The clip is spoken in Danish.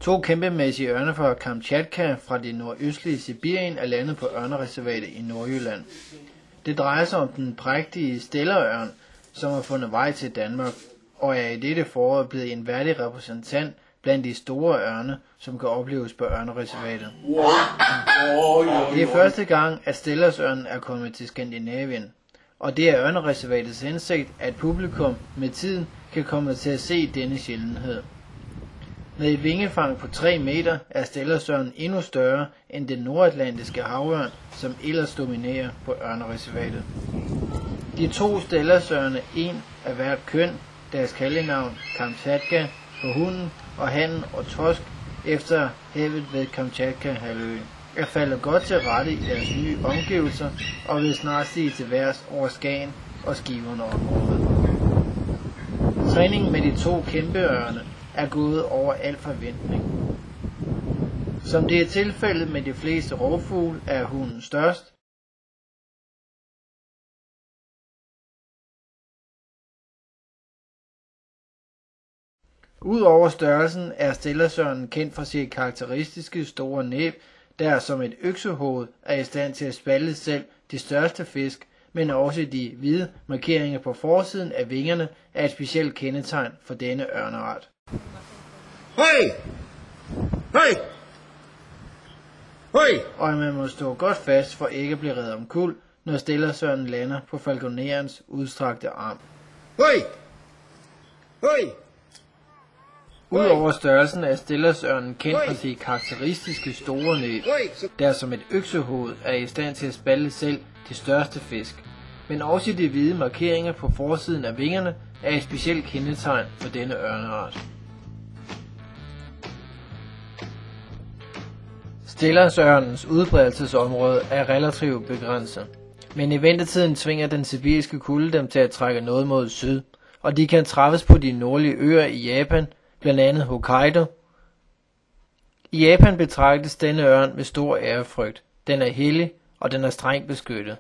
To kæmpemæssige ørne fra Kamtjatka fra det nordøstlige Sibirien er landet på ørnereservatet i Nordjylland. Det drejer sig om den prægtige stellerørn, som har fundet vej til Danmark, og er i dette forår blevet en værdig repræsentant blandt de store ørne, som kan opleves på ørnereservatet. Det er første gang, at stellersørnen er kommet til Skandinavien, og det er ørnereservatets hensigt, at publikum med tiden kan komme til at se denne sjældenhed. Med et vingefang på 3 meter er stellersørnen endnu større end den nordatlantiske havørn, som ellers dominerer på ørnereservatet. De to stellersørne, en af hvert køn, deres kaldenavn Kamtjatka på hunden og hannen og tosk efter havet ved Kamtjatka-halvøen, er faldet godt til rette i deres nye omgivelser og vil snart stige til værs over Skagen og Skiverne området. Træningen med de to kæmpeørne er gået over al forventning. Som det er tilfældet med de fleste rovfugle, er hunden størst. Udover størrelsen er stellersørnen kendt for sit karakteristiske store næb, der som et øksehoved er i stand til at spalte selv de største fisk, men også de hvide markeringer på forsiden af vingerne er et specielt kendetegn for denne ørneart. Hej! Hej! Hej! Og man må stå godt fast for ikke at blive revet omkuld, når stellersørnen lander på falkonerens udstrakte arm. Hej! Hej! Udover størrelsen er stellersørnen kendt for sit karakteristiske store næb, der som et øksehoved er i stand til at spalte selv de største fisk, men også de hvide markeringer på forsiden af vingerne er et specielt kendetegn for denne ørneart. Stellersørnens udbredelsesområde er relativt begrænset, men i ventetiden tvinger den sibiriske kulde dem til at trække noget mod syd, og de kan træffes på de nordlige øer i Japan, blandt andet Hokkaido. I Japan betragtes denne ørn med stor ærefrygt. Den er hellig, og den er strengt beskyttet.